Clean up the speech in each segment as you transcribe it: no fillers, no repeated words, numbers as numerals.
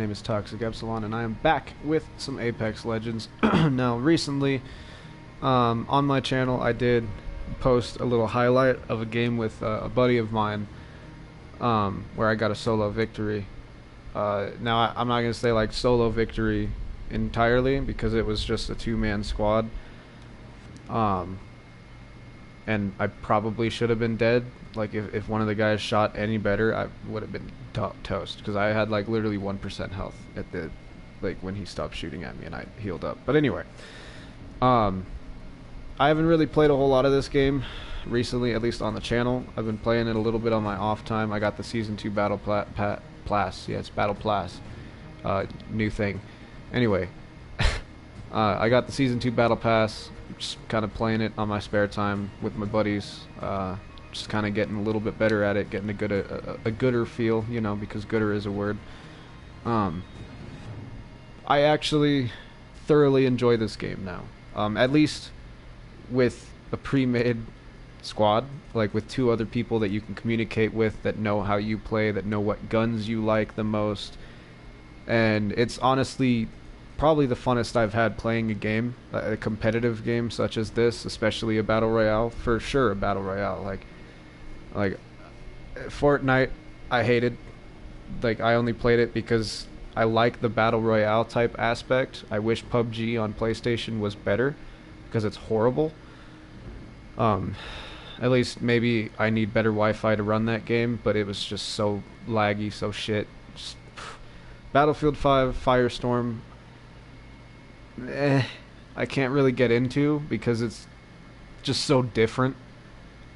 name is Toxic Epsilon, and I am back with some Apex Legends. Now, recently, on my channel, I did post a little highlight of a game with a buddy of mine, where I got a solo victory. Now, I'm not going to say, like, solo victory entirely, because it was just a two-man squad. And I probably should have been dead. Like, if one of the guys shot any better, I would have been toast, because I had like literally 1% health at the, like, when he stopped shooting at me and I healed up. But anyway, I haven't really played a whole lot of this game recently, at least on the channel. I've been playing it a little bit on my off time. I got the Season 2 Battle Pass. Yeah, it's Battle Pass. New thing. Anyway, I got the Season 2 Battle Pass, just kind of playing it on my spare time with my buddies. Just kind of getting a little bit better at it, getting a gooder feel, you know, because gooder is a word. I actually thoroughly enjoy this game now. At least with a pre-made squad, like with two other people that you can communicate with, that know how you play, that know what guns you like the most. And it's honestly probably the funnest I've had playing a game, a competitive game such as this, especially a battle royale. For sure, a battle royale. Like Fortnite, I hated. Like, I only played it because I like the battle royale type aspect. I wish PUBG on PlayStation was better, because it's horrible. At least maybe I need better Wi-Fi to run that game, but it was just so laggy, so shit. Just, Battlefield 5, Firestorm, I can't really get into because it's just so different.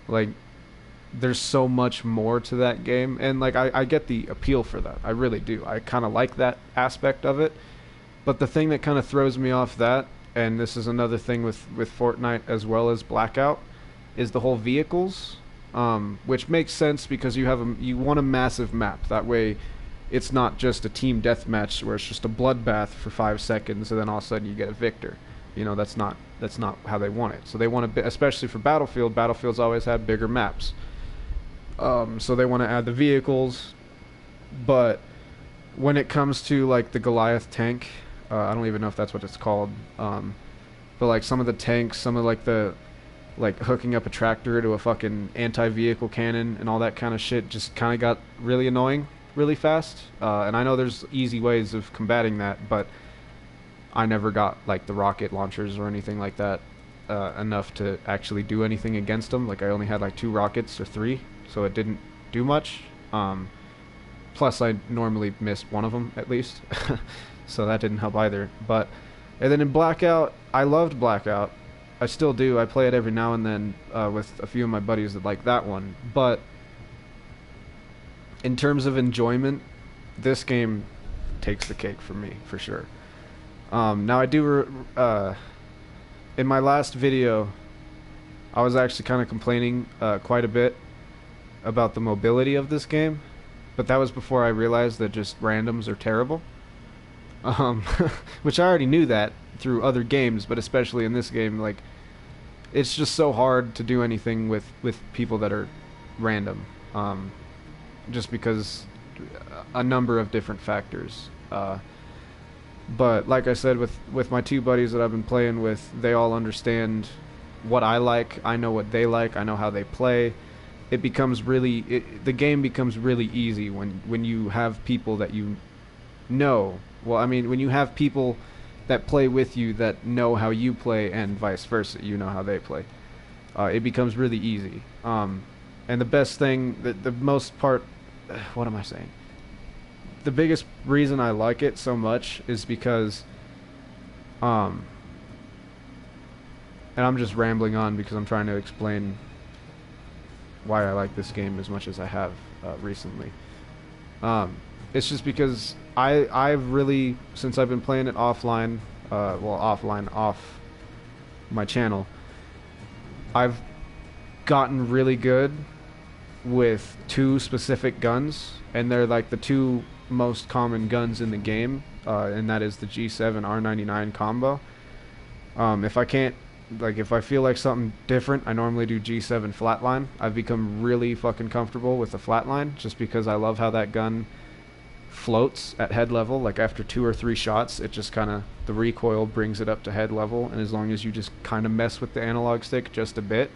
Like, there's so much more to that game, and like I get the appeal for that. I really do. I kind of like that aspect of it. But the thing that kind of throws me off that, and this is another thing with Fortnite as well as Blackout, is the whole vehicles, which makes sense because you want a massive map. That way it's not just a team deathmatch where it's just a bloodbath for 5 seconds and then all of a sudden you get a victor. You know, that's not how they want it. So they want to, especially for Battlefield. Battlefield's always had bigger maps. So they want to add the vehicles, but when it comes to like the Goliath tank, I don't even know if that's what it's called, but like some of the tanks, some of like the hooking up a tractor to a fucking anti-vehicle cannon and all that kind of shit just kind of got really annoying really fast. And I know there's easy ways of combating that, but I never got like the rocket launchers or anything like that enough to actually do anything against them. Like, I only had like 2 rockets or 3, so it didn't do much. Plus I normally missed one of them at least, so that didn't help either. But and then in Blackout, I loved Blackout. I still do. I play it every now and then with a few of my buddies that like that one. But in terms of enjoyment, this game takes the cake for me, for sure. Now I do, in my last video, I was actually kind of complaining quite a bit about the mobility of this game, but that was before I realized that just randoms are terrible. Which I already knew that through other games, but especially in this game, like, it's just so hard to do anything with people that are random, just because a number of different factors. But like I said, with my 2 buddies that I've been playing with, they all understand what I like. I know what they like. I know how they play. It becomes really, the game becomes really easy when you have people that you know. Well, I mean, when you have people that play with you that know how you play, and vice versa, you know how they play. It becomes really easy. And the best thing, the most part, what am I saying? The biggest reason I like it so much is because, and I'm just rambling on because I'm trying to explain why I like this game as much as I have recently. It's just because I've really, since I've been playing it offline, off my channel, I've gotten really good with 2 specific guns, and they're like the 2 most common guns in the game, and that is the G7 R99 combo. If I can't, like, if I feel like something different, I normally do G7 flatline. I've become really fucking comfortable with the flatline just because I love how that gun floats at head level. Like after 2 or 3 shots, it just kind of, the recoil brings it up to head level, and as long as you just kind of mess with the analog stick just a bit,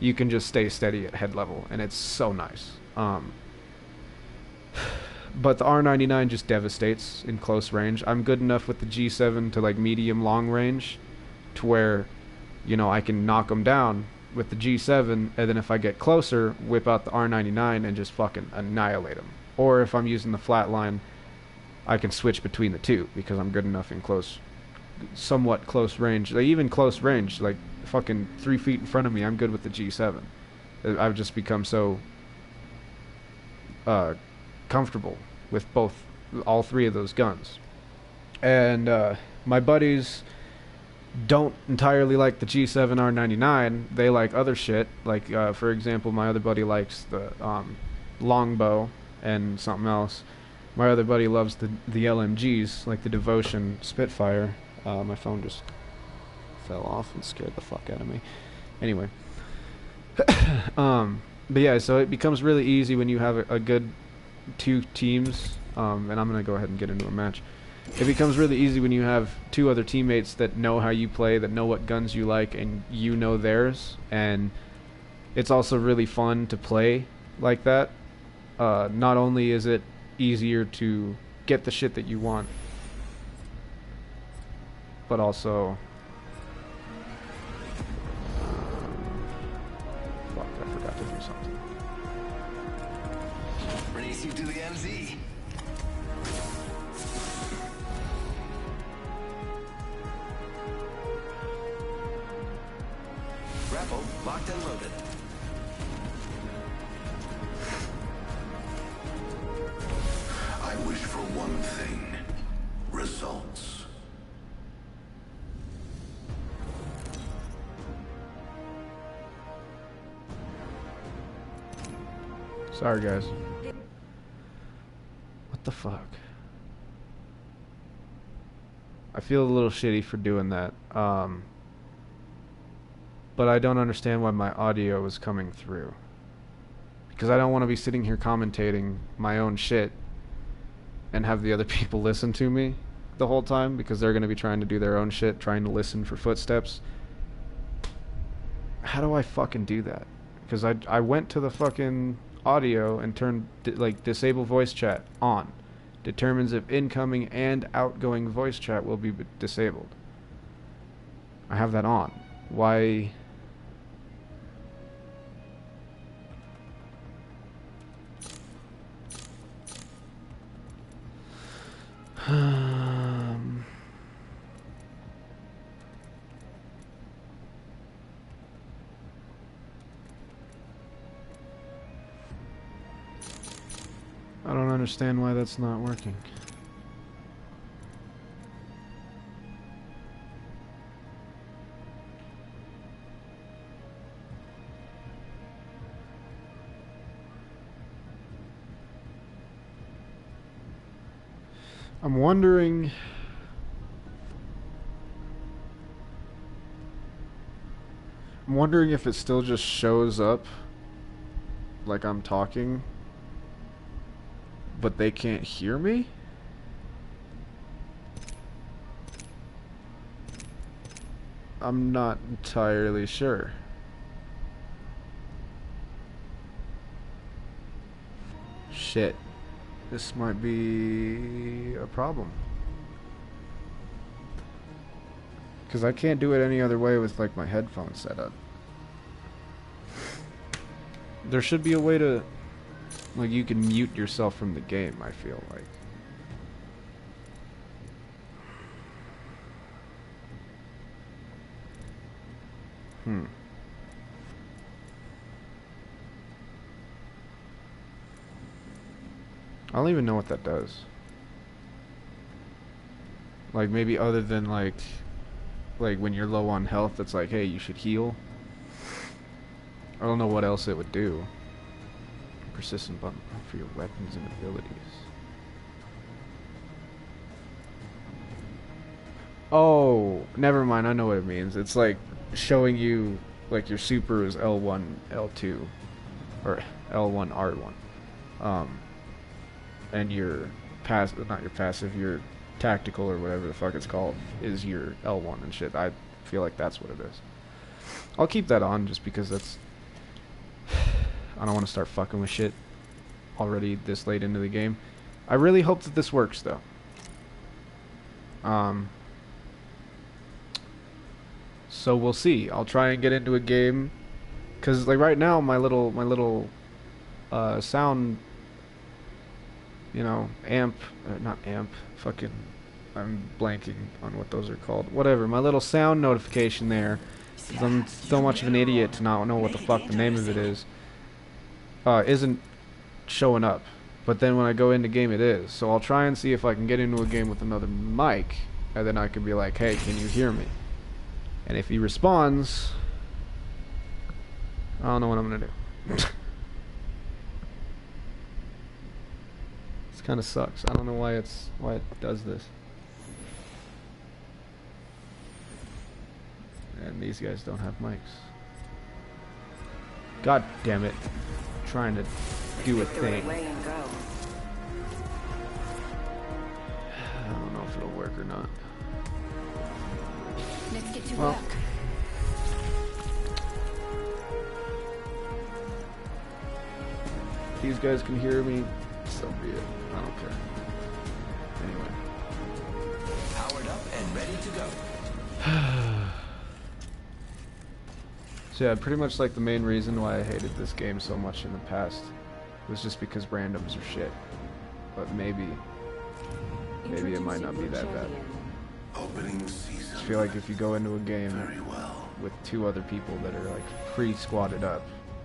you can just stay steady at head level, and it's so nice. But the R99 just devastates in close range. I'm good enough with the G7 to like medium long range to where, you know, I can knock them down with the G7, and then if I get closer, whip out the R99 and just fucking annihilate them. Or if I'm using the flatline, I can switch between the two because I'm good enough in close, somewhat close range. Like even close range, like fucking 3 feet in front of me, I'm good with the G7. I've just become so comfortable with all three of those guns. And my buddies don't entirely like the G7 R99. They like other shit. Like for example, my other buddy likes the longbow and something else. My other buddy loves the LMGs, like the Devotion Spitfire. My phone just fell off and scared the fuck out of me. Anyway. But yeah, so it becomes really easy when you have a good 2 teams, and I'm going to go ahead and get into a match. It becomes really easy when you have 2 other teammates that know how you play, that know what guns you like, and you know theirs. And it's also really fun to play like that. Not only is it easier to get the shit that you want, but also... fuck, I forgot to do something. Race you to the MZ. Grapple locked and loaded. I wish for one thing. Results. Sorry, guys. What the fuck? I feel a little shitty for doing that. But I don't understand why my audio is coming through. Because I don't want to be sitting here commentating my own shit and have the other people listen to me the whole time, because they're going to be trying to do their own shit, trying to listen for footsteps. How do I fucking do that? Because I went to the fucking audio and turned disable voice chat on. Determines if incoming and outgoing voice chat will be disabled. I have that on. Why? I don't understand why that's not working. I'm wondering if it still just shows up like I'm talking, but they can't hear me? I'm not entirely sure. Shit. This might be a problem. Because I can't do it any other way with like my headphones set up. There should be a way to... like you can mute yourself from the game, I feel like. I don't even know what that does. Like maybe other than like when you're low on health, it's like, hey, you should heal. I don't know what else it would do. Persistent button for your weapons and abilities. Oh, never mind. I know what it means. It's like showing you like your super is L1, L2, or L1, R1. And your not your passive, your tactical or whatever the fuck it's called, is your L1 and shit. I feel like that's what it is. I'll keep that on just because that's... I don't want to start fucking with shit already this late into the game. I really hope that this works, though. So we'll see. I'll try and get into a game, because like right now my little sound, you know, amp, not amp, fucking, I'm blanking on what those are called. Whatever, my little sound notification there, 'cause I'm so much of an idiot to not know what the fuck the name of it is, isn't showing up. But then when I go into game, it is. So I'll try and see if I can get into a game with another mic, and then I can be like, hey, can you hear me? And if he responds, I don't know what I'm gonna do. This kind of sucks. I don't know why it does this. And these guys don't have mics. God damn it! I'm trying to do a thing. I don't know if it'll work or not. Let's get to Well, work. these guys can hear me, so be it. I don't care. Anyway. Powered up and ready to go. So yeah, pretty much like the main reason why I hated this game so much in the past was just because randoms are shit. But maybe it might not be that bad. Opening I season. just feel like if you go into a game Very well. with 2 other people that are like pre-squatted up,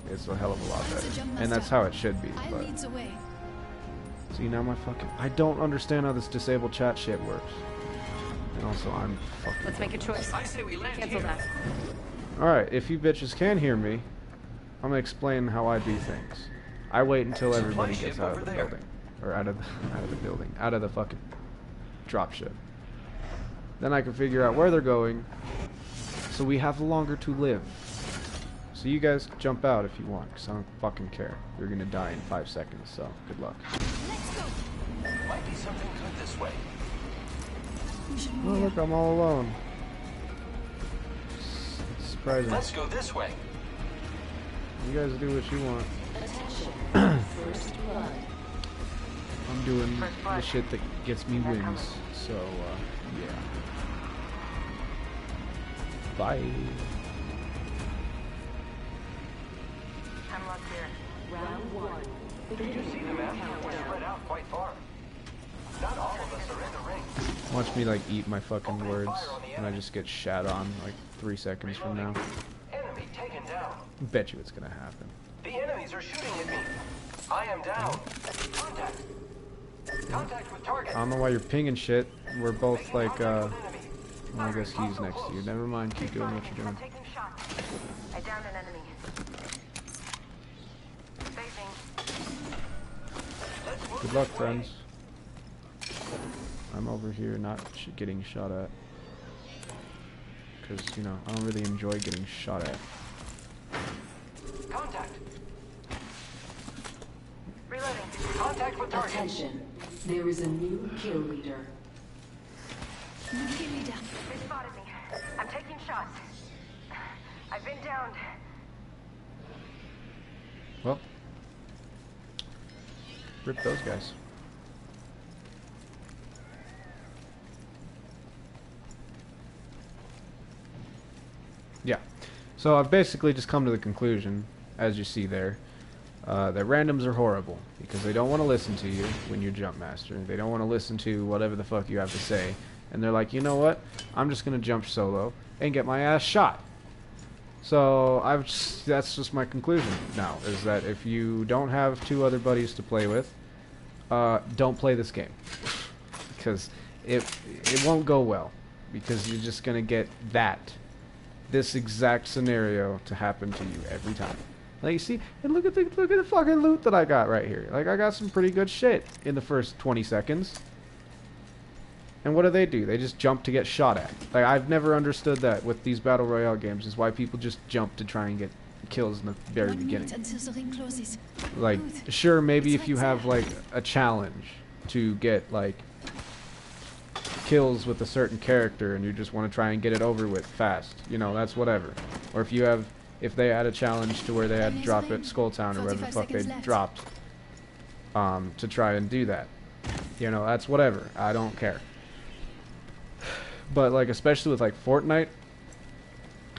it's a hell of a lot better. And that's how it should be. I But lead the way. see, now my fucking... I don't understand how this disabled chat shit works. And also, I'm fucking... Let's make a choice. I say we land Cancel here. that. Alright, if you bitches can hear me, I'm gonna explain how I do things. I wait until everybody Supply gets ship out of over the there. building. Or out of the building. Out of the fucking dropship. Then I can figure out where they're going, so we have longer to live. So you guys jump out if you want, because I don't fucking care. You're gonna die in 5 seconds, so good luck. Let's go. Might be something good this way. We should Oh move. look, I'm all alone. Surprising. Let's go this way. You guys do what you want. First blood. I'm doing First the blood. shit that gets me They're wins. coming. So, yeah. Bye. I'm locked here. Round 1. Did you see the map? We're spread out quite far. Not all of us are in the ring. Watch me like eat my fucking words, and I just get shat on like 3 seconds from now. Enemy taken down. Bet you it's gonna happen. The enemies are shooting at me. I am down. Contact. Contact with target. I don't know why you're pinging shit. We're both Making like, contact with enemy. well, I guess he's next to you. Never mind, keep doing what you're doing. I'm taking shots. I downed an enemy. Phasing. Let's move Good luck, this way. friends. I'm over here not getting shot at. Because, you know, I don't really enjoy getting shot at. Contact. Reloading. Contact with target. Attention, there is a new kill leader. New kill leader. They spotted me. I'm taking shots. I've been downed. Well, rip those guys. Yeah. So I've basically just come to the conclusion, as you see there, that randoms are horrible because they don't want to listen to you when you're jump master. They don't want to listen to whatever the fuck you have to say, and they're like, you know what? I'm just gonna jump solo and get my ass shot. So that's just my conclusion now, is that if you don't have 2 other buddies to play with, don't play this game because it won't go well, because you're just gonna get this exact scenario to happen to you every time. Like, you see, and look at the fucking loot that I got right here. Like, I got some pretty good shit in the first 20 seconds. And what do? They just jump to get shot at. Like, I've never understood that with these battle royale games, is why people just jump to try and get kills in the very 1 minute beginning. until the ring closes. Like, Good. sure, maybe It's if you like have that. like a challenge, to get like kills with a certain character and you just want to try and get it over with fast, you know, that's whatever. Or if they had a challenge to where they had to drop at Skull Town or wherever the fuck they dropped, to try and do that, you know, that's whatever. I don't care. But like, especially with like Fortnite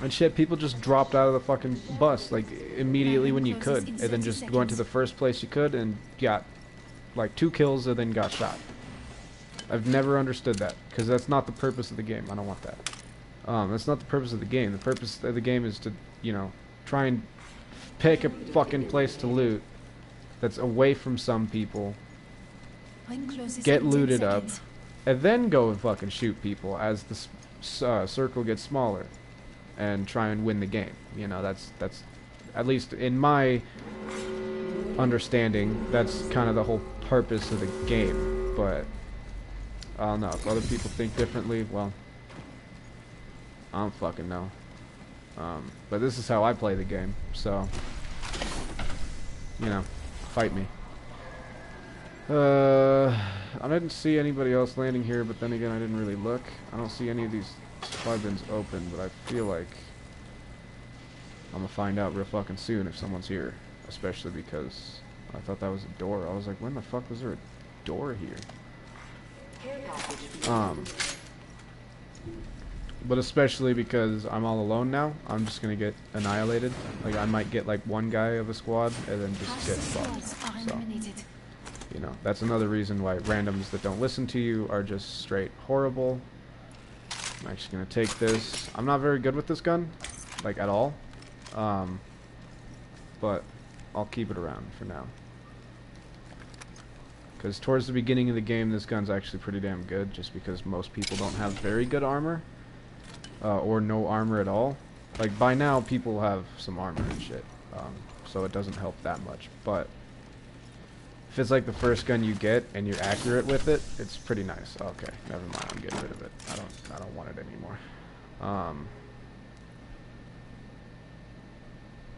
and shit, people just dropped out of the fucking bus like immediately when you could, and then just went to the first place you could and got like 2 kills and then got shot. I've never understood that, because that's not the purpose of the game. I don't want that. That's not the purpose of the game. The purpose of the game is to, you know, try and pick a fucking place to loot that's away from some people, get looted up, and then go and fucking shoot people as the circle gets smaller, and try and win the game. You know, that's at least in my understanding, that's kind of the whole purpose of the game. But I don't know, if other people think differently, well, I don't fucking know. But this is how I play the game, so, you know, fight me. I didn't see anybody else landing here, but then again, I didn't really look. I don't see any of these supply bins open, but I feel like I'm gonna find out real fucking soon if someone's here. Especially because I thought that was a door. I was like, when the fuck was there a door here? But especially because I'm all alone now, I'm just gonna get annihilated. Like, I might get like one guy of a squad and then just get fucked. So, you know, that's another reason why randoms that don't listen to you are just straight horrible. I'm actually gonna take this. I'm not very good with this gun, like at all. But I'll keep it around for now. Because towards the beginning of the game, this gun's actually pretty damn good, just because most people don't have very good armor. Or no armor at all. Like, by now, people have some armor and shit. So it doesn't help that much. But if it's like the first gun you get and you're accurate with it, it's pretty nice. Okay, never mind. I'm getting rid of it. I don't want it anymore.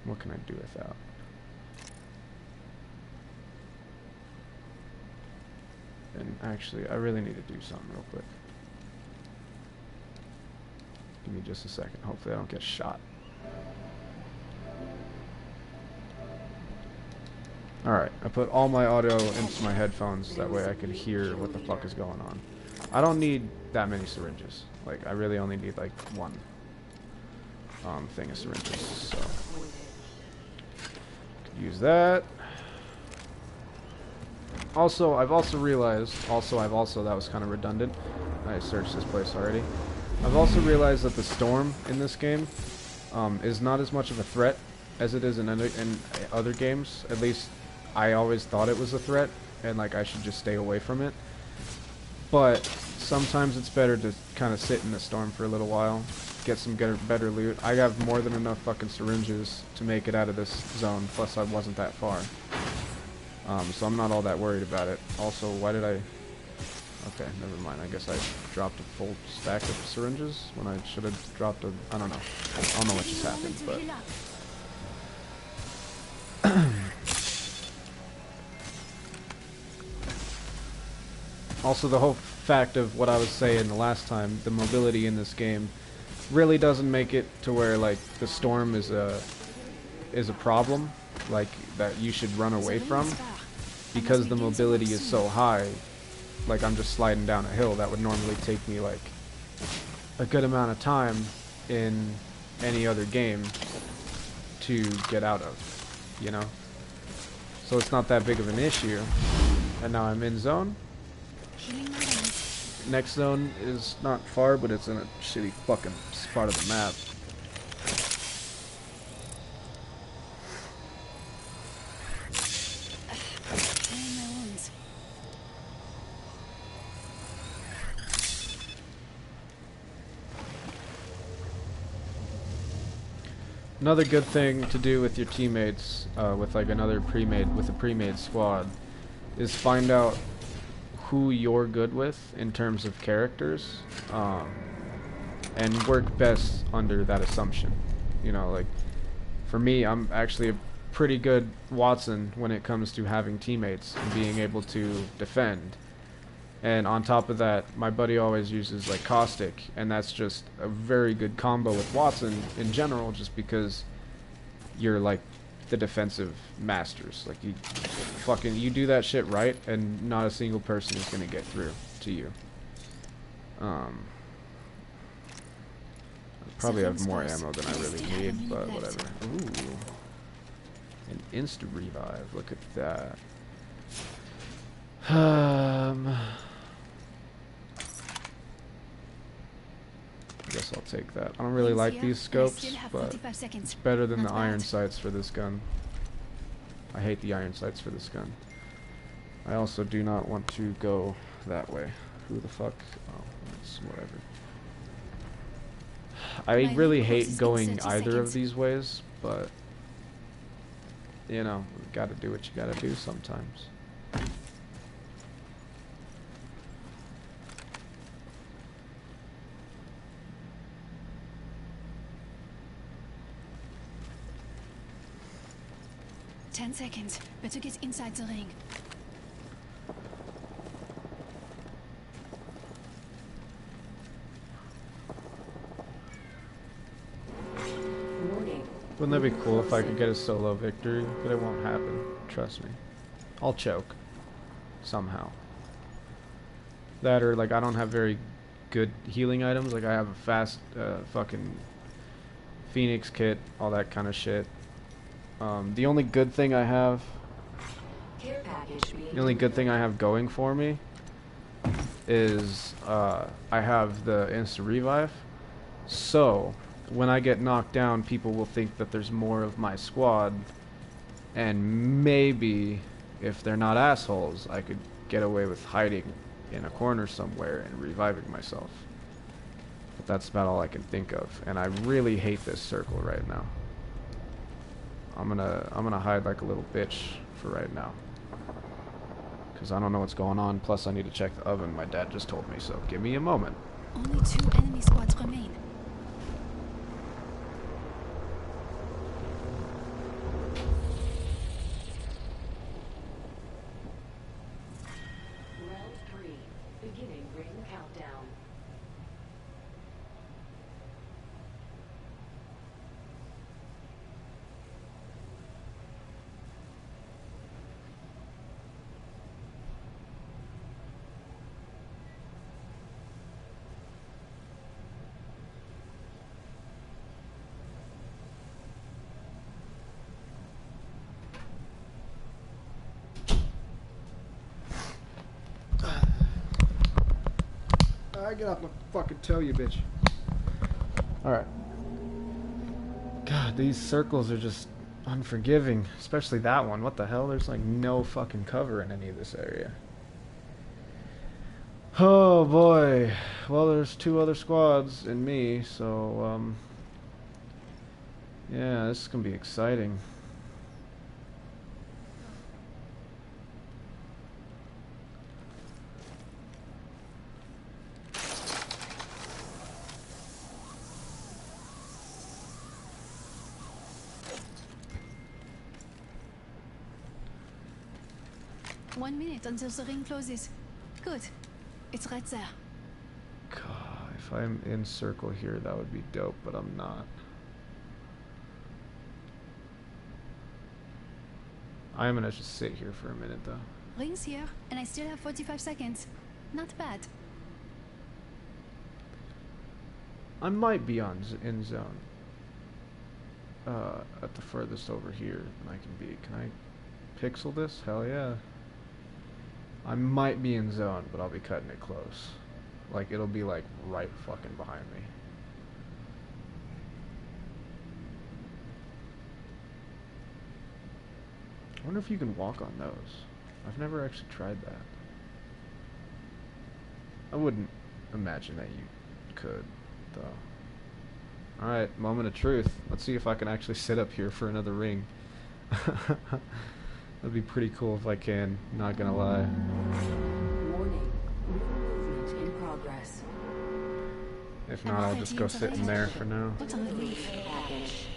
What can I do without? And actually, I really need to do something real quick. Give me just a second. Hopefully I don't get shot. Alright, I put all my audio into my headphones, that way I can hear what the fuck is going on. I don't need that many syringes. Like, I really only need like one thing of syringes, so could use that. Also, I've also realized, that was kind of redundant. I searched this place already. I've also realized that the storm in this game is not as much of a threat as it is in other games. At least I always thought it was a threat, and like I should just stay away from it. But sometimes it's better to kind of sit in the storm for a little while, get some better loot. I have more than enough fucking syringes to make it out of this zone, plus I wasn't that far. So I'm not all that worried about it. Also, why did I... Okay, never mind. I guess I dropped a full stack of syringes when I should have dropped a... I don't know. I don't know what just happened, but... Also, the whole fact of what I was saying the last time, the mobility in this game really doesn't make it to where, like, the storm is a problem, like, that you should run away from, because the mobility is so high. Like, I'm just sliding down a hill that would normally take me, like, a good amount of time in any other game to get out of, you know? So it's not that big of an issue. And now I'm in zone. Next zone is not far, but it's in a shitty fucking part of the map. Another good thing to do with your teammates, with like a pre-made squad, is find out who you're good with in terms of characters, and work best under that assumption. You know, like, for me, I'm actually a pretty good Watson when it comes to having teammates and being able to defend. And on top of that, my buddy always uses like caustic, and that's just a very good combo with Watson in general, just because you're like the defensive masters. Like you do that shit right, and not a single person is gonna get through to you. Probably have more ammo than I really need, but whatever. Ooh, an insta revive. Look at that. I guess I'll take that. I don't really like these scopes, but it's better than the iron sights for this gun. I hate the iron sights for this gun. I also do not want to go that way. Who the fuck? Oh, it's whatever. I really hate going either of these ways, but you know, you gotta do what you gotta do sometimes. Ten seconds. Better get inside the ring. Warning. Wouldn't that be cool if I could get a solo victory? But it won't happen. Trust me. I'll choke. Somehow. That or, like, I don't have very good healing items. Like, I have a fast, fucking Phoenix kit, all that kind of shit. The only good thing I have... Care package being The only good thing I have going for me is, I have the Insta Revive. So, when I get knocked down, people will think that there's more of my squad, and maybe, if they're not assholes, I could get away with hiding in a corner somewhere and reviving myself. But that's about all I can think of, and I really hate this circle right now. I'm gonna hide like a little bitch for right now, because I don't know what's going on. Plus, I need to check the oven. My dad just told me, so give me a moment. Only 2 enemy squads remain. round 3. Beginning ring countdown. Get off my fucking toe, you bitch. Alright. God, these circles are just unforgiving. Especially that one. What the hell? There's like no fucking cover in any of this area. Oh boy. Well, there's 2 other squads and me, so, yeah, this is gonna be exciting. One minute until the ring closes. Good. It's right there. God, if I'm in circle here, that would be dope, but I'm not. I'm gonna just sit here for a minute, though. Ring's here, and I still have 45 seconds. Not bad. I might be in zone. At the furthest over here than I can be. Can I pixel this? Hell yeah. I might be in zone, but I'll be cutting it close. Like, it'll be like right fucking behind me. I wonder if you can walk on those. I've never actually tried that. I wouldn't imagine that you could, though. Alright, moment of truth. Let's see if I can actually sit up here for another ring. That'd be pretty cool if I can, not gonna lie. Warning. Movement in progress. If not, I'll just go sit in there for now. What on the Relief package.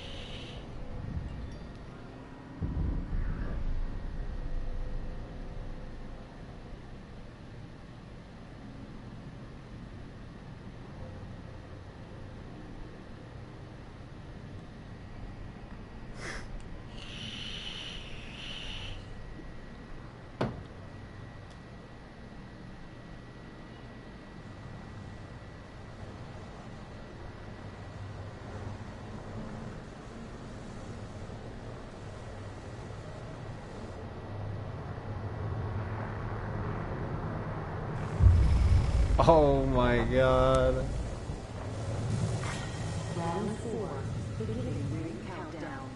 Oh my god. Round 4. Beginning ring countdown.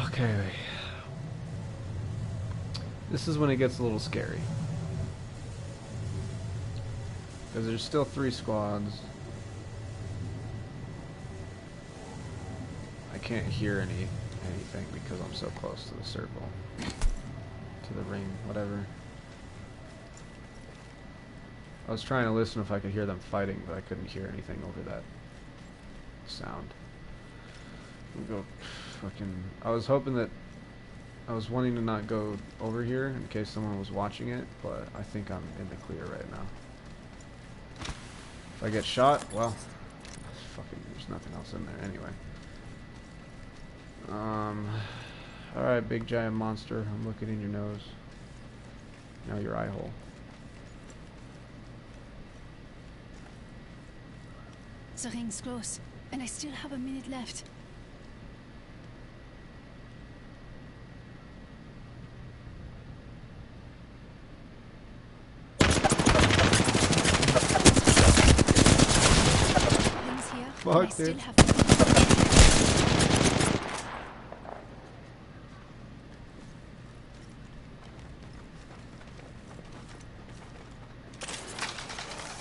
Okay. This is when it gets a little scary. Because there's still 3 squads. I can't hear anything because I'm so close to the circle. To the ring, whatever. I was trying to listen if I could hear them fighting, but I couldn't hear anything over that sound. We'll go fucking... I was hoping that... I was wanting to not go over here in case someone was watching it, but I think I'm in the clear right now. If I get shot, well... Fucking, there's nothing else in there anyway. Alright, big giant monster. I'm looking in your nose. Now your eye hole. The ring's close, and I still have a minute left. Ring's here, and I Fuck, still dude. have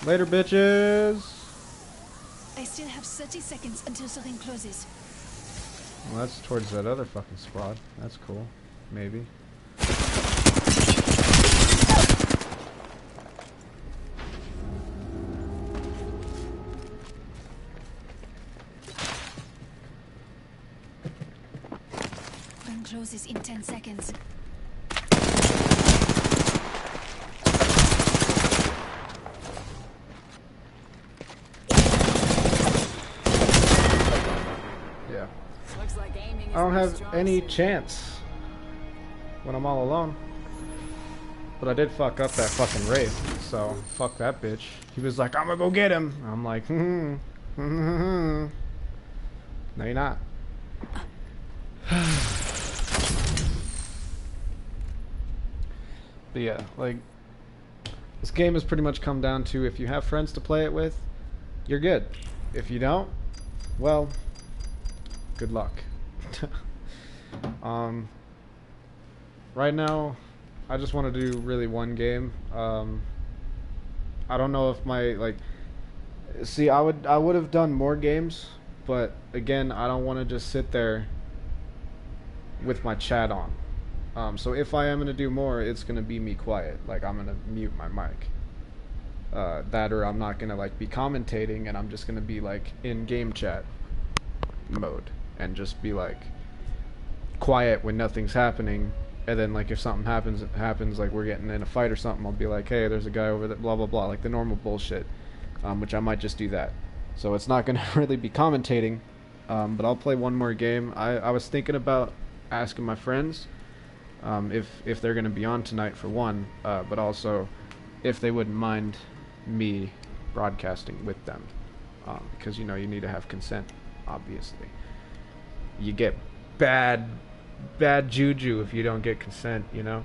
Later, bitches! I still have 30 seconds until the ring closes. Well, that's towards that other fucking squad. That's cool. Maybe. Ring closes in 10 seconds. Yeah. Looks like aiming is I don't my have strong any suit. chance when I'm all alone. But I did fuck up that fucking Wraith, so fuck that bitch. He was like, I'm gonna go get him. I'm like, no you're not. But yeah, like, this game has pretty much come down to if you have friends to play it with, you're good. If you don't, well, good luck. Right now, I just want to do really one game. I don't know if my, like, see, I would have done more games, but again, I don't want to just sit there with my chat on. So if I am going to do more, it's going to be me quiet. Like, I'm going to mute my mic. That or I'm not going to, like, be commentating, and I'm just going to be, like, in game chat mode. And just be, like, quiet when nothing's happening. And then, like, if something happens, like, we're getting in a fight or something, I'll be like, hey, there's a guy over there, blah, blah, blah. Like, the normal bullshit. Which I might just do that. So it's not going to really be commentating. But I'll play one more game. I was thinking about asking my friends if they're going to be on tonight for one, but also if they wouldn't mind me broadcasting with them, because you know you need to have consent. Obviously, you get bad juju if you don't get consent. You know.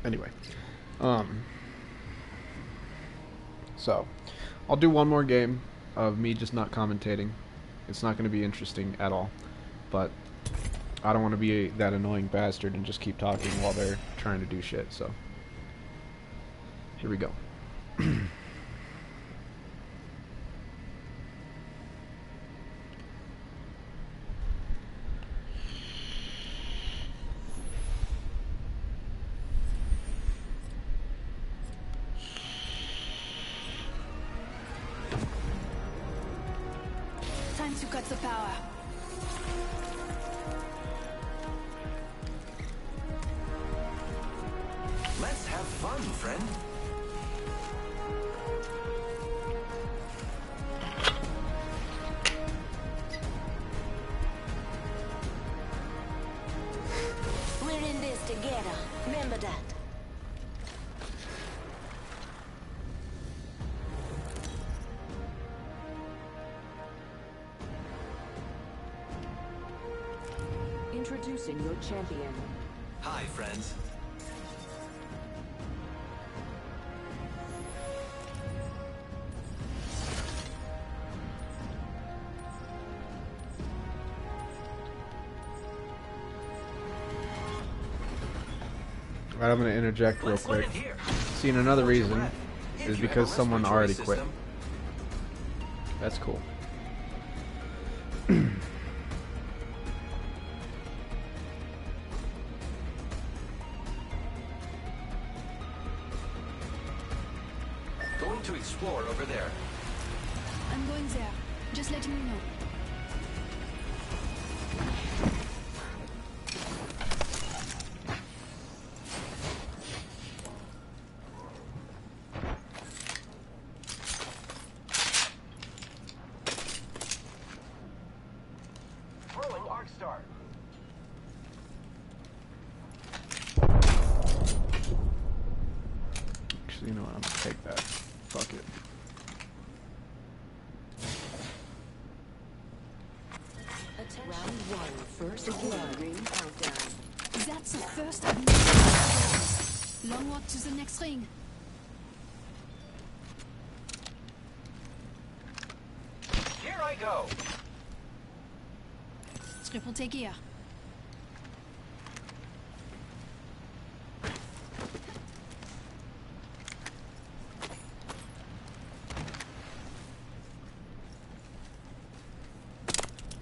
Anyway, so I'll do one more game of me just not commentating. It's not going to be interesting at all, but I don't want to be that annoying bastard and just keep talking while they're trying to do shit, so here we go. Time to cut the power. Let's have fun, friend. We're in this together. Remember that. Introducing your champion. Hi, friends. Alright, I'm gonna interject real quick. See, and another reason is because someone already quit. That's cool. Going to explore over there. I'm going there. Just letting you know. Throwing arc star. Actually, you know what? I'm gonna take that. Fuck it. Round 1, first blood ring countdown. That's the first of many. Long walk to the next ring. Here I go. Triple take here.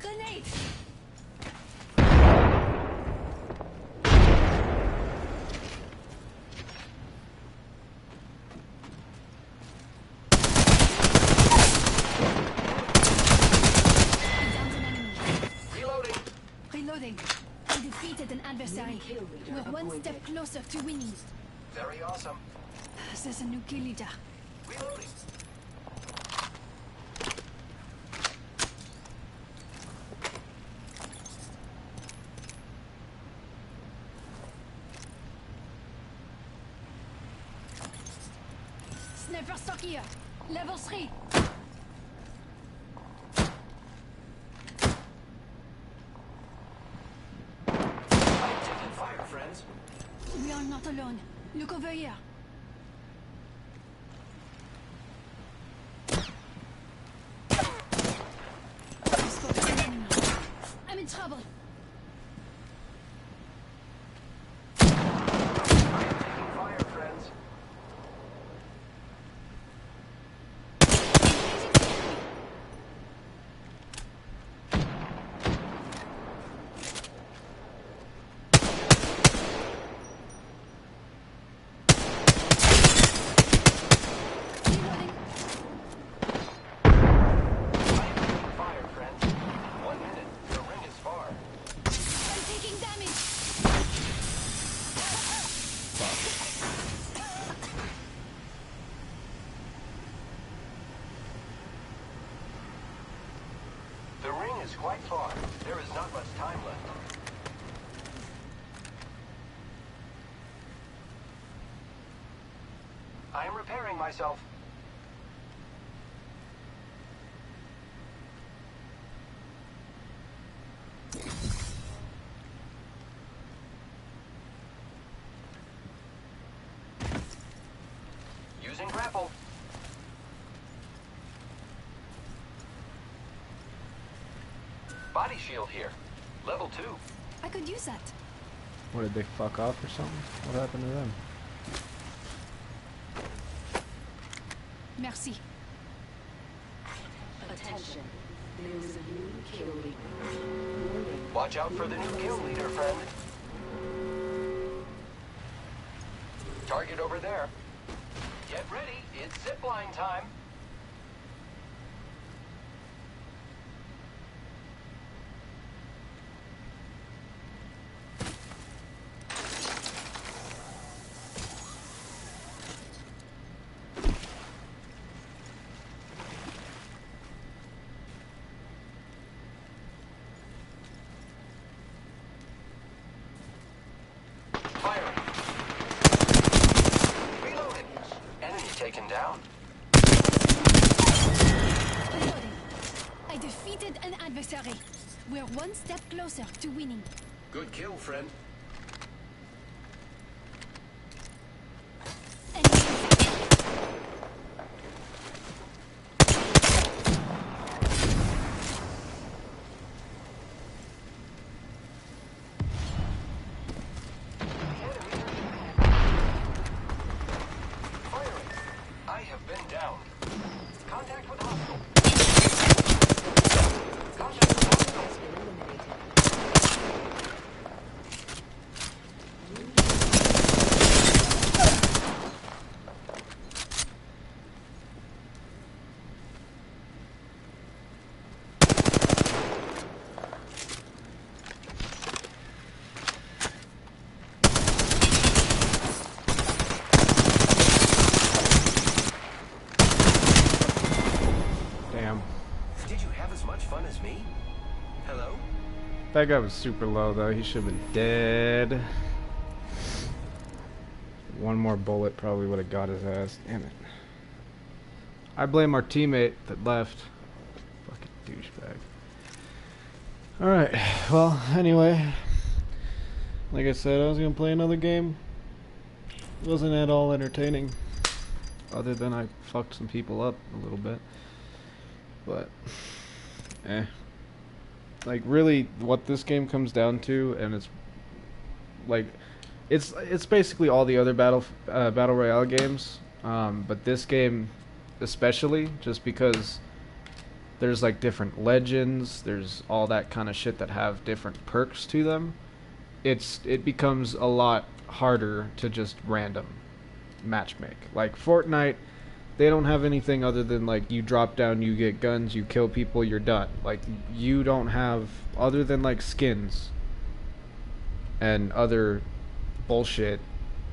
Grenade! I downed an enemy. Reloading. Reloading. I defeated an adversary. We're one step closer to winning. Very awesome. There's a new kill leader. Reloading. Sniper stock here. Level 3. I'm taking fire, friends. We are not alone. Look over here. I spotted an enemy. I'm in trouble. Taking fire, friends. Reloading. Fire, friends. 1 minute. The ring is far. I'm taking damage. The ring is quite far. There is not much time left. I am repairing myself. Using grapple. Body shield here. Level 2. I could use that. What, did they fuck off or something? What happened to them? Merci. Attention. There is a new kill leader. Warning. Watch out for the new kill leader, friend. Target over there. Get ready. It's zipline time. Firing. Reloaded. Enemy taken down. Reloading. I defeated an adversary. We're one step closer to winning. Good kill, friend. Enemy. That guy was super low though. He should have been dead. One more bullet probably would have got his ass. Damn it. I blame our teammate that left. Fucking douchebag. Alright, well, anyway. Like I said, I was gonna play another game. It wasn't at all entertaining. Other than I fucked some people up a little bit. But, like, really, what this game comes down to, and it's, like, it's basically all the other battle royale games, but this game especially, just because there's like different legends, there's all that kind of shit that have different perks to them. It becomes a lot harder to just random matchmake. Like Fortnite, they don't have anything other than like you drop down, you get guns, you kill people, you're done. Like you don't have, other than like skins and other bullshit,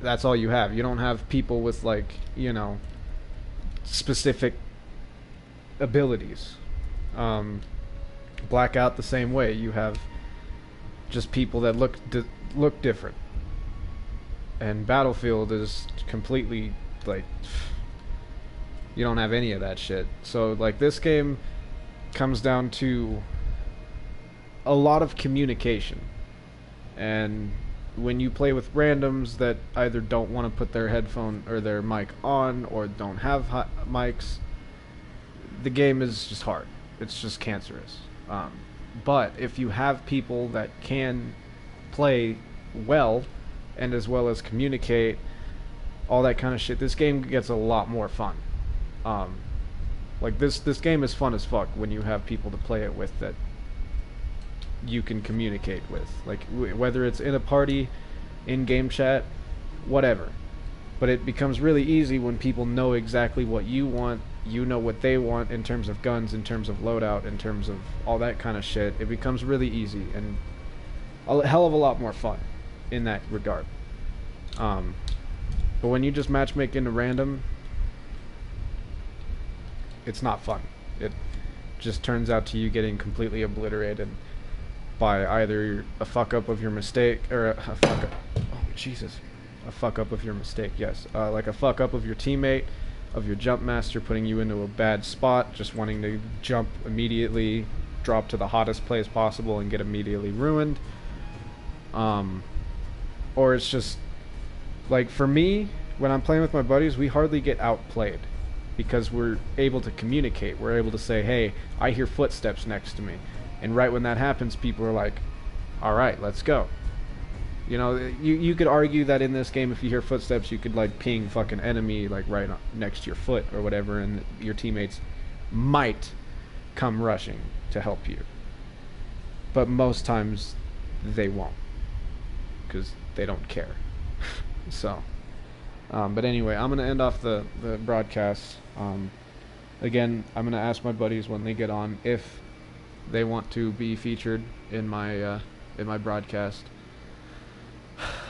that's all you have. You don't have people with like, you know, specific abilities. Blackout the same way. You have just people that look different. And Battlefield is completely like, you don't have any of that shit. So like this game comes down to a lot of communication. And when you play with randoms that either don't want to put their headphone or their mic on or don't have mics, the game is just hard. It's just cancerous. But if you have people that can play well and as well as communicate, all that kind of shit, this game gets a lot more fun. Like this game is fun as fuck when you have people to play it with that you can communicate with, like whether it's in a party, in game chat, whatever. But it becomes really easy when people know exactly what you want, you know what they want in terms of guns, in terms of loadout, in terms of all that kind of shit. It becomes really easy and a hell of a lot more fun in that regard. But when you just matchmake into random, it's not fun. It just turns out to you getting completely obliterated by either a fuck up of your mistake, or a fuck up, oh Jesus, a fuck up of your mistake, yes, like a fuck up of your teammate, of your jump master putting you into a bad spot, just wanting to jump immediately, drop to the hottest place possible and get immediately ruined, or it's just, like for me, when I'm playing with my buddies, we hardly get outplayed, because we're able to communicate, we're able to say, hey, I hear footsteps next to me. And right when that happens, people are like, alright, let's go. You know, you could argue that in this game, if you hear footsteps, you could like ping fucking enemy like right next to your foot or whatever, and your teammates might come rushing to help you. But most times, they won't. Because they don't care. So, but anyway, I'm going to end off the broadcast. Again, I'm going to ask my buddies when they get on if they want to be featured in my broadcast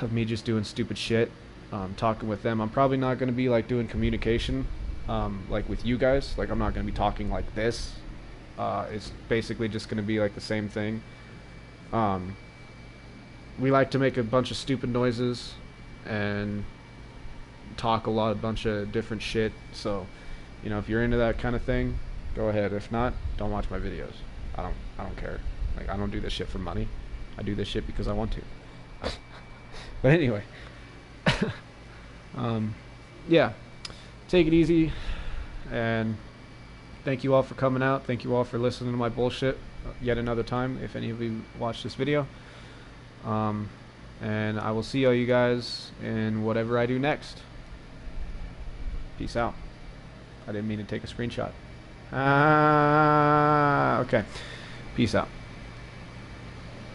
of me just doing stupid shit, talking with them. I'm probably not going to be like doing communication like with you guys. Like I'm not going to be talking like this. It's basically just going to be like the same thing. We like to make a bunch of stupid noises and talk a bunch of different shit. So, you know, if you're into that kind of thing, go ahead. If not, don't watch my videos. I don't care. Like I don't do this shit for money. I do this shit because I want to. But anyway, yeah, take it easy, and thank you all for coming out. Thank you all for listening to my bullshit yet another time, if any of you watch this video. And I will see all you guys in whatever I do next. Peace out. I didn't mean to take a screenshot. Okay. Peace out.